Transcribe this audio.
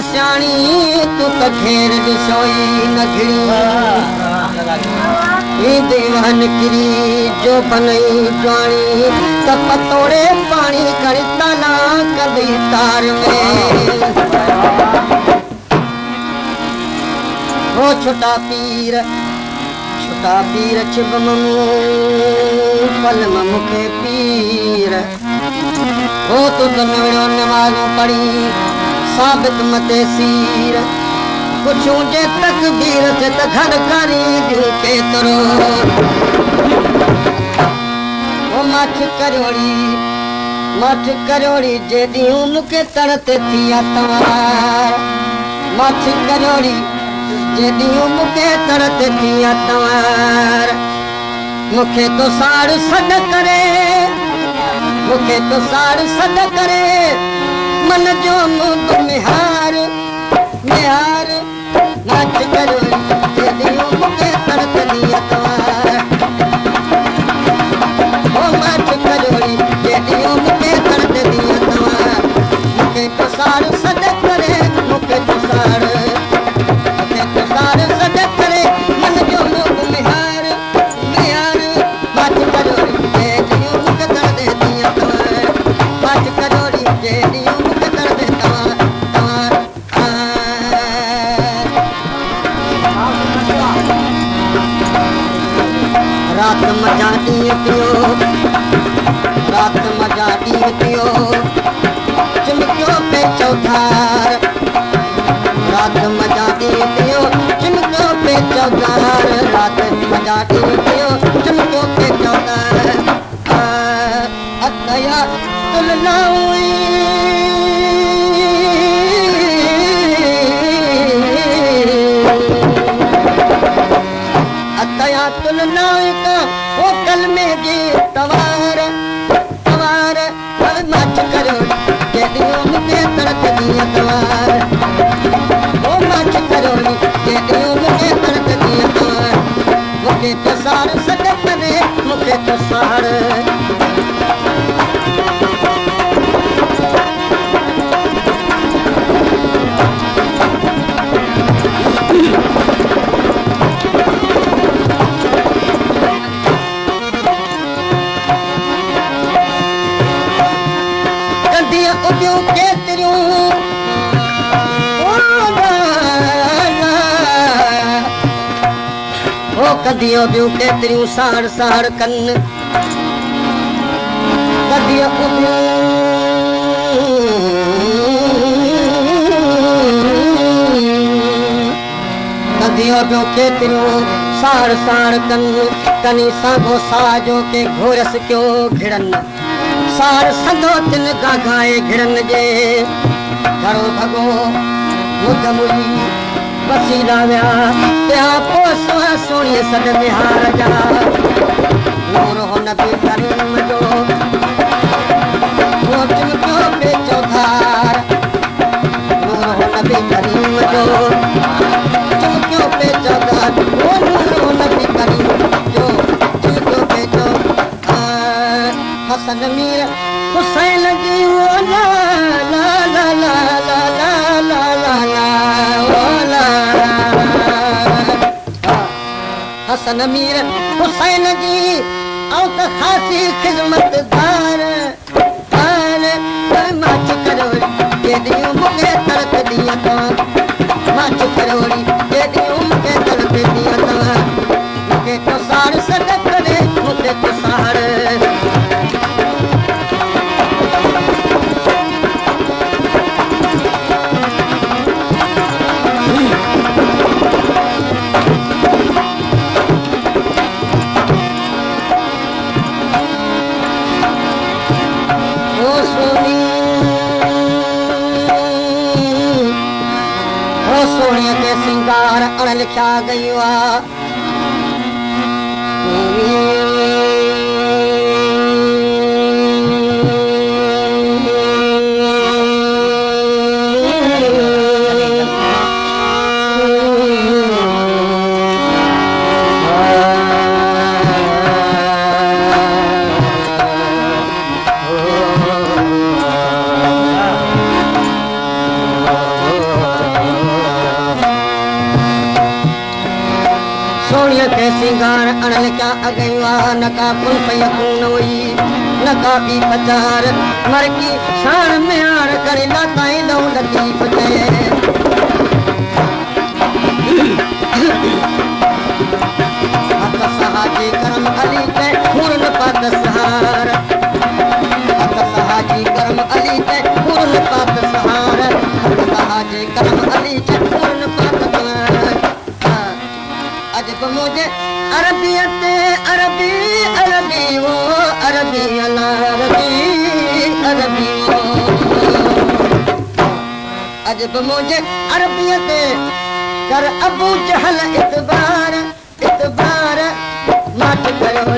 सियाणी तू त घेर ॾिसोई न घिड़ी दीवान किरी जो बनई जानी त पतोड़े पानी करी ताला कदी तार में हो छोटा पीर छिब ममू पल मुखे पीर हो तू त नवड़ो नमाज़ूं पढ़ी साबित मते सीर कुछू जे तकबीर से त घर करी दिल केतरो ओ मठ करोड़ी जे दियूं मुखे तड़ते थिया तवार मठ करोड़ी जे दियूं मुखे तड़ते थिया तवार मुखे तो साड़ सॾ करे मन जो मुंद मिहार मठ करोड़ी जे दियूं मुखे तड़ते थिया तवार ओ मठ करोड़ी जे दियूं मुखे तड़ते थिया तवार मुखे तो साड़ सॾ करे मुखे तो साड़ करे मन जो मुंद मिहार मठ करोड़ी जे दियूं मुखे तड़ते थिया तवार मठ करोड़ी जे दियूं मुखे तड़ते तवार रात मजा ॾींहुं पियो चिमकियो पे चौधार रात मजा ॾींहुं पियो चिमकियो पे चौधार रात मजा ॾींहुं पियो चिमकियो पे चौधार अतया तुलनाऊं अतया तुलनाऊं का ओ कलमे जी तवार मठ करोड़ी जे दियूं मुखे तड़ते थिया तवार ओ मठ करोड़ी जे दियूं मुखे तड़ते थिया तवार मुखे तो साड़ सॾ करे मुखे तो साड़ कदियों ॿियूं केतिरियूं साड़ कन कदियों ॿियूं केतिरियूं साड़ कन कनी सागो साजो के घोरस क्यों घिड़न साड़ सदो तिन गाघाए घिड़न जे घरो भगो मुद मुली वसीला विया त्या पोस सोणीअ सॾ विहार जा नूर हो नबी करीम जो हो चिमकियो पे चौधार नूर हो नबी करीम जो चिमकियो पे चौधार हो नूर हो नबी करीम जो चिमकियो पे चौधार हसन मीर हुसैन जी वो ला ला ला ला ला ला ला ला ला हसन मीर हुसैन जी ऐं त ख़ासी ख़िदमतदार मठ करोड़ी जे दियूं मुखे तड़ते थिया तवार मठ करोड़ी जे दियूं मुखे तड़ते थिया तवार मुखे तो साड़ सॾ करे मुखे तो साड़ सोणीअ के सिंगार अण लिखिया गयूं सिंगार अणल क्या अगवा न का पुन पयकून हुई न का भी पचार मर की शान में आर करे लाताई दो लतीफ दे हक सहाजी करम अली के पूर्ण पात सहार हक सहाजी करम अली के पूर्ण पात सहार हक सहाजी करम अली के पूर्ण पात सहार अजब मुझे अरबियत अरबी अरबी वो अरबी अरबी अरबी वो अजब मुझे अरबियत कर अबू जहल इतबार इतबार मत करो